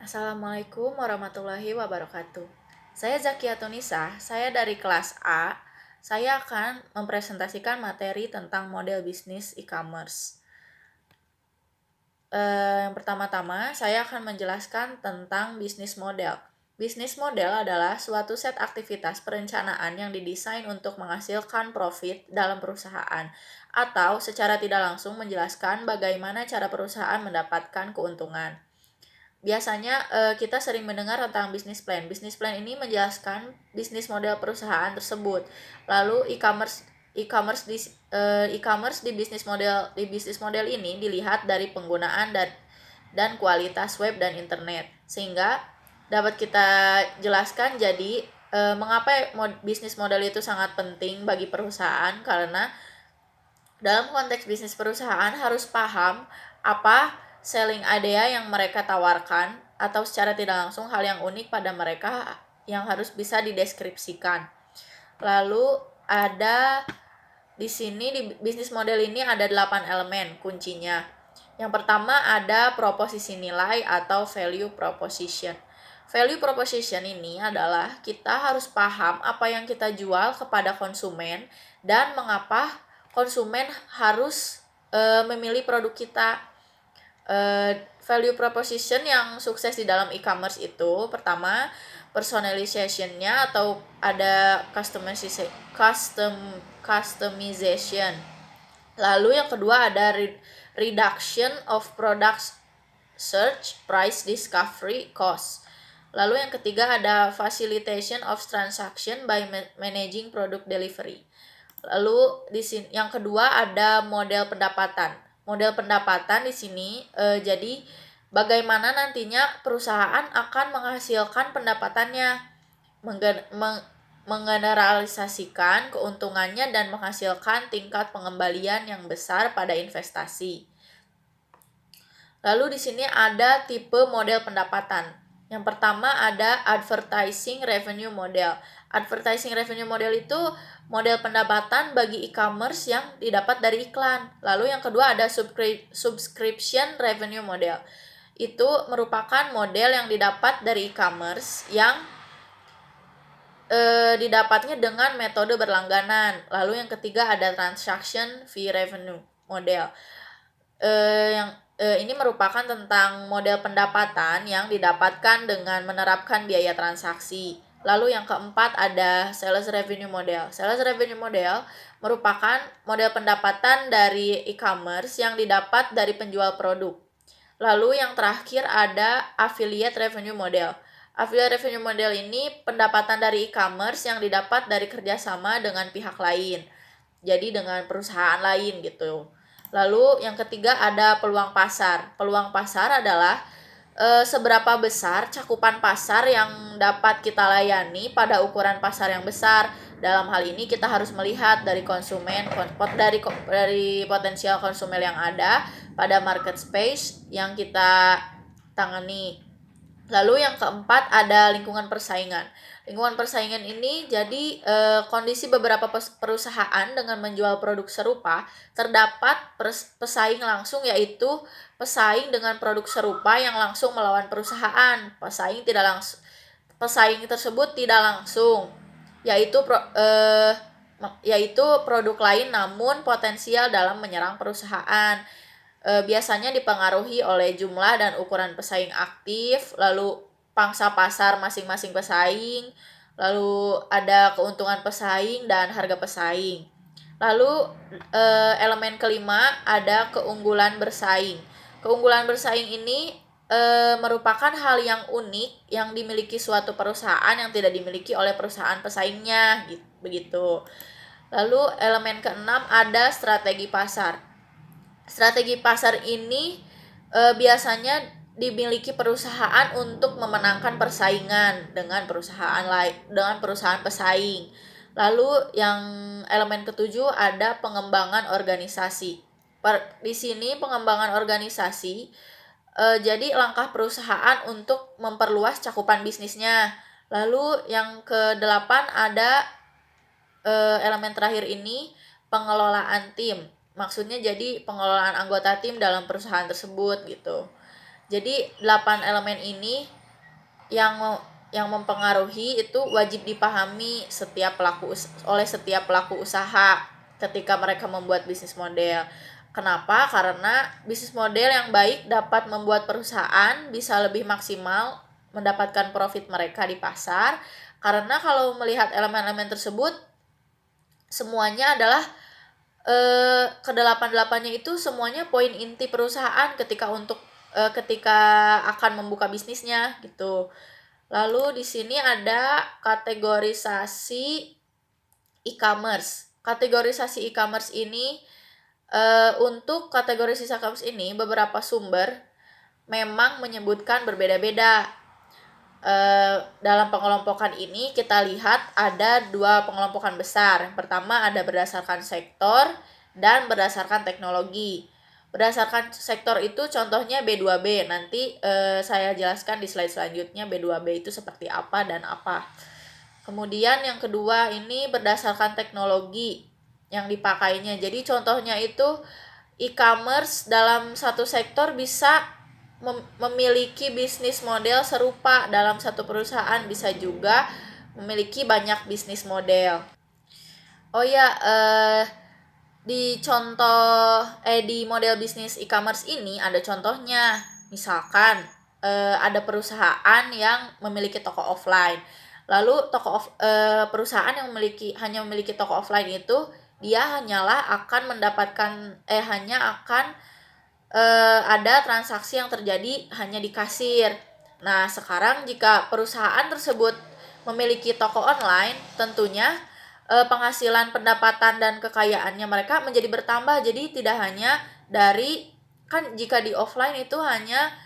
Assalamualaikum warahmatullahi wabarakatuh. Saya Zakia Tunisa, saya dari kelas A. Saya akan mempresentasikan materi tentang model bisnis e-commerce. Yang pertama-tama, saya akan menjelaskan tentang bisnis model. Bisnis model adalah suatu set aktivitas perencanaan yang didesain untuk menghasilkan profit dalam perusahaan, atau secara tidak langsung menjelaskan bagaimana cara perusahaan mendapatkan keuntungan. Biasanya kita sering mendengar tentang bisnis plan. Bisnis plan ini menjelaskan bisnis model perusahaan tersebut. Lalu e-commerce di bisnis model ini dilihat dari penggunaan dan kualitas web dan internet. Sehingga dapat kita jelaskan jadi mengapa bisnis model itu sangat penting bagi perusahaan, karena dalam konteks bisnis perusahaan harus paham apa selling idea yang mereka tawarkan, atau secara tidak langsung hal yang unik pada mereka yang harus bisa dideskripsikan. Lalu ada di sini di bisnis model ini ada 8 elemen kuncinya. Yang pertama ada proposisi nilai atau value proposition. Value proposition ini adalah kita harus paham apa yang kita jual kepada konsumen dan mengapa konsumen harus memilih produk kita. Value proposition yang sukses di dalam e-commerce itu, pertama personalization-nya atau ada customization. Lalu yang kedua ada reduction of product search, price, discovery, cost. Lalu yang ketiga ada facilitation of transaction by managing product delivery. Lalu di sini yang kedua ada model pendapatan. Model pendapatan di sini jadi bagaimana nantinya perusahaan akan menghasilkan pendapatannya, menggeneralisasikan keuntungannya dan menghasilkan tingkat pengembalian yang besar pada investasi. Lalu di sini ada tipe model pendapatan. Yang pertama ada advertising revenue model. Advertising revenue model itu model pendapatan bagi e-commerce yang didapat dari iklan. Lalu yang kedua ada subscription revenue model. Itu merupakan model yang didapat dari e-commerce yang didapatnya dengan metode berlangganan. Lalu yang ketiga ada transaction fee revenue model. Ini merupakan tentang model pendapatan yang didapatkan dengan menerapkan biaya transaksi. Lalu yang keempat ada sales revenue model. Sales revenue model merupakan model pendapatan dari e-commerce yang didapat dari penjual produk. Lalu yang terakhir ada affiliate revenue model. Affiliate revenue model ini pendapatan dari e-commerce yang didapat dari kerjasama dengan pihak lain. Jadi dengan perusahaan lain gitu. Lalu yang ketiga ada peluang pasar. Peluang pasar adalah seberapa besar cakupan pasar yang dapat kita layani pada ukuran pasar yang besar. Dalam hal ini kita harus melihat dari dari potensial konsumen yang ada pada market space yang kita tangani. Lalu yang keempat ada lingkungan persaingan. Lingkungan persaingan ini jadi kondisi beberapa perusahaan dengan menjual produk serupa terdapat pesaing langsung, yaitu pesaing dengan produk serupa yang langsung melawan perusahaan. Pesaing tersebut tidak langsung, yaitu produk lain namun potensial dalam menyerang perusahaan. Biasanya dipengaruhi oleh jumlah dan ukuran pesaing aktif, lalu pangsa pasar masing-masing pesaing, lalu ada keuntungan pesaing dan harga pesaing. Lalu elemen kelima ada keunggulan bersaing. Keunggulan bersaing ini merupakan hal yang unik yang dimiliki suatu perusahaan yang tidak dimiliki oleh perusahaan pesaingnya, begitu. Lalu elemen keenam ada strategi pasar. Strategi pasar ini biasanya dimiliki perusahaan untuk memenangkan persaingan dengan perusahaan pesaing. Lalu yang elemen ketujuh ada pengembangan organisasi. Di sini pengembangan organisasi jadi langkah perusahaan untuk memperluas cakupan bisnisnya. Lalu yang kedelapan ada elemen terakhir ini pengelolaan tim. Maksudnya jadi pengelolaan anggota tim dalam perusahaan tersebut gitu. Jadi 8 elemen ini yang mempengaruhi itu wajib dipahami oleh setiap pelaku usaha ketika mereka membuat bisnis model. Kenapa? Karena bisnis model yang baik dapat membuat perusahaan bisa lebih maksimal mendapatkan profit mereka di pasar. Karena kalau melihat elemen-elemen tersebut, semuanya adalah kedelapan-delapannya itu semuanya poin inti perusahaan ketika akan membuka bisnisnya gitu. Lalu di sini ada kategorisasi e-commerce. Kategorisasi e-commerce ini untuk kategorisasi e-commerce ini beberapa sumber memang menyebutkan berbeda-beda. Dalam pengelompokan ini kita lihat ada 2 pengelompokan besar. Yang pertama ada berdasarkan sektor dan berdasarkan teknologi. Berdasarkan sektor itu contohnya B2B. Nanti saya jelaskan di slide selanjutnya B2B itu seperti apa dan apa. Kemudian yang kedua ini berdasarkan teknologi yang dipakainya. Jadi contohnya itu e-commerce dalam satu sektor bisa memiliki bisnis model serupa dalam satu perusahaan, bisa juga memiliki banyak bisnis model. Oh ya, di model bisnis e-commerce ini ada contohnya. Misalkan ada perusahaan yang memiliki toko offline. Lalu perusahaan yang hanya memiliki toko offline itu dia hanya akan ada transaksi yang terjadi hanya di kasir. Nah, sekarang jika perusahaan tersebut memiliki toko online, tentunya penghasilan, pendapatan, dan kekayaannya mereka menjadi bertambah. Jadi tidak hanya jika di offline itu hanya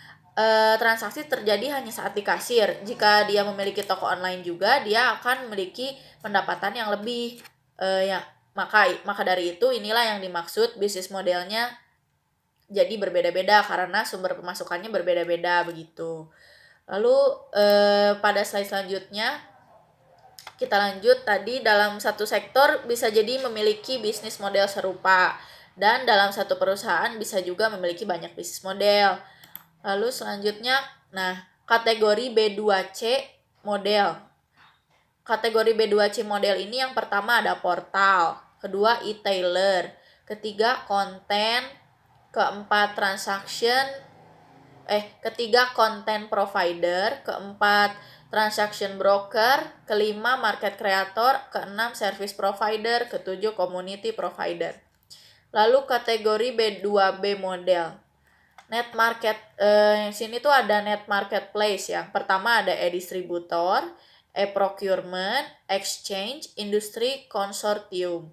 transaksi terjadi hanya saat di kasir. Jika dia memiliki toko online juga, dia akan memiliki pendapatan yang lebih. Maka dari itu inilah yang dimaksud bisnis modelnya jadi berbeda-beda karena sumber pemasukannya berbeda-beda begitu. Lalu pada slide selanjutnya kita lanjut. Tadi dalam satu sektor bisa jadi memiliki bisnis model serupa dan dalam satu perusahaan bisa juga memiliki banyak bisnis model. Lalu selanjutnya, kategori B2C model. Kategori B2C model ini yang pertama ada portal, kedua e-tailer, ketiga konten, ketiga content provider, keempat transaction broker, kelima market creator, keenam service provider, ketujuh community provider. Lalu kategori B2B model. Net market, sini tuh ada net marketplace ya. Pertama ada e-distributor, e-procurement, exchange, industry consortium.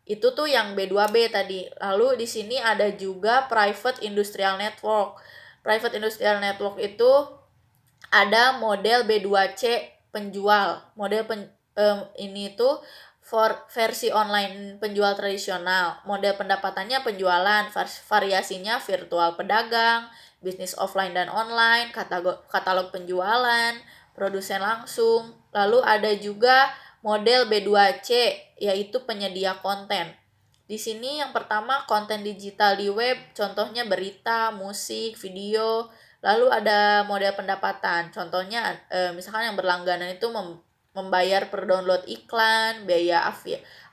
Itu tuh yang B2B tadi. Lalu di sini ada juga private industrial network. Private industrial network itu ada model B2C penjual. Ini tuh versi online penjual tradisional. Model pendapatannya penjualan, variasinya virtual pedagang, bisnis offline dan online, katalog penjualan, produsen langsung. Lalu ada juga model B2C yaitu penyedia konten. Di sini yang pertama konten digital di web, contohnya berita, musik, video. Lalu ada model pendapatan, contohnya misalkan yang berlangganan itu membayar per download iklan, biaya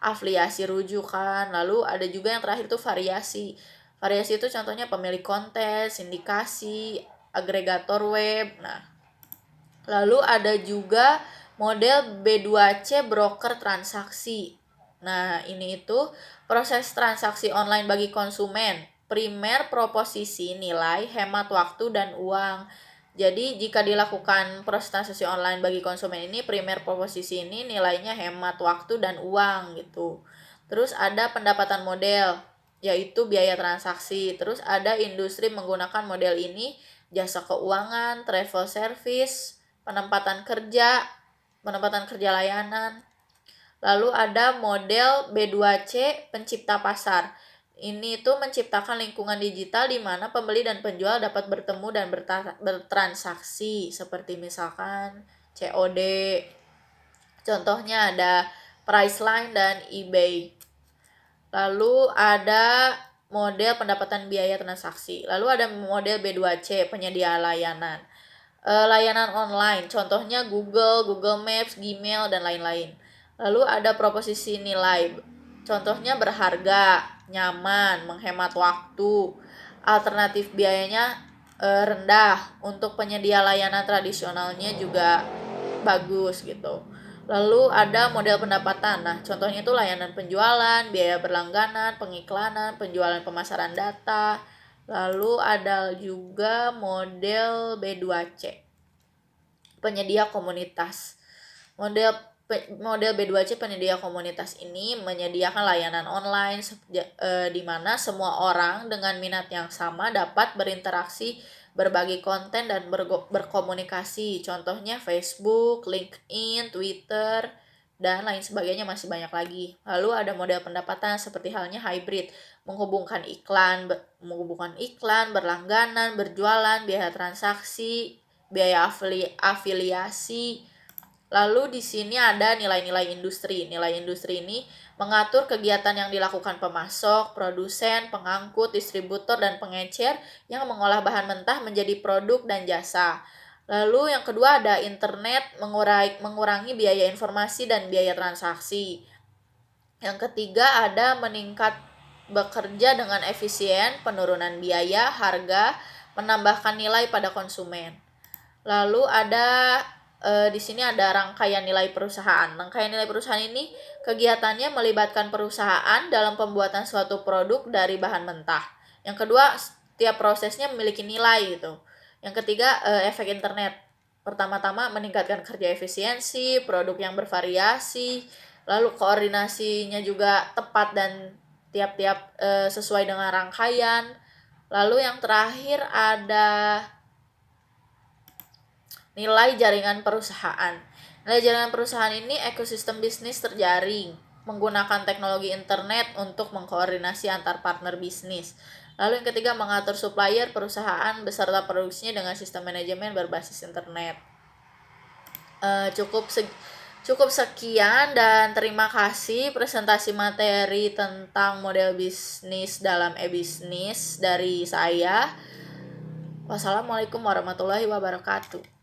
afiliasi rujukan. Lalu ada juga yang terakhir itu variasi. Variasi itu contohnya pemilik konten, sindikasi, agregator web. Nah, lalu ada juga model B2C broker transaksi. Nah, ini itu proses transaksi online bagi konsumen. Primer proposisi nilai, hemat waktu, dan uang. Jadi jika dilakukan proses transaksi online bagi konsumen ini, primer proposisi ini nilainya hemat waktu dan uang gitu. Terus ada pendapatan model, yaitu biaya transaksi. Terus ada industri menggunakan model ini, jasa keuangan, travel service, penempatan kerja layanan. Lalu ada model B2C pencipta pasar. Ini tuh menciptakan lingkungan digital di mana pembeli dan penjual dapat bertemu dan bertransaksi seperti misalkan COD. Contohnya ada Priceline dan eBay. Lalu ada model pendapatan biaya transaksi. Lalu ada model B2C penyedia layanan. layanan online, contohnya Google, Google Maps, Gmail, dan lain-lain. Lalu ada proposisi nilai, contohnya berharga, nyaman, menghemat waktu, alternatif biayanya rendah. Untuk penyedia layanan tradisionalnya juga bagus gitu. Lalu ada model pendapatan. Nah, contohnya itu layanan penjualan, biaya berlangganan, pengiklanan, penjualan pemasaran data. Lalu ada juga model B2C, penyedia komunitas. Model B2C penyedia komunitas ini menyediakan layanan online di mana semua orang dengan minat yang sama dapat berinteraksi, berbagi konten, dan berkomunikasi. Contohnya Facebook, LinkedIn, Twitter, dan lain sebagainya, masih banyak lagi. Lalu ada model pendapatan seperti halnya hybrid, menghubungkan iklan, berlangganan, berjualan, biaya transaksi, biaya afiliasi. Lalu di sini ada nilai-nilai industri. Nilai industri ini mengatur kegiatan yang dilakukan pemasok, produsen, pengangkut, distributor, dan pengecer yang mengolah bahan mentah menjadi produk dan jasa. Lalu yang kedua ada internet, mengurangi biaya informasi dan biaya transaksi. Yang ketiga ada meningkat bekerja dengan efisien, penurunan biaya, harga, menambahkan nilai pada konsumen. Lalu ada di sini ada rangkaian nilai perusahaan. Rangkaian nilai perusahaan ini kegiatannya melibatkan perusahaan dalam pembuatan suatu produk dari bahan mentah. Yang kedua, setiap prosesnya memiliki nilai gitu. Yang ketiga, efek internet. Pertama-tama meningkatkan kerja efisiensi, produk yang bervariasi, lalu koordinasinya juga tepat dan tiap-tiap sesuai dengan rangkaian. Lalu yang terakhir ada nilai jaringan perusahaan. Nilai jaringan perusahaan ini ekosistem bisnis terjaring, menggunakan teknologi internet untuk mengkoordinasi antar partner bisnis. Lalu yang ketiga, mengatur supplier perusahaan beserta produksinya dengan sistem manajemen berbasis internet. Cukup sekian dan terima kasih presentasi materi tentang model bisnis dalam e-bisnis dari saya. Wassalamualaikum warahmatullahi wabarakatuh.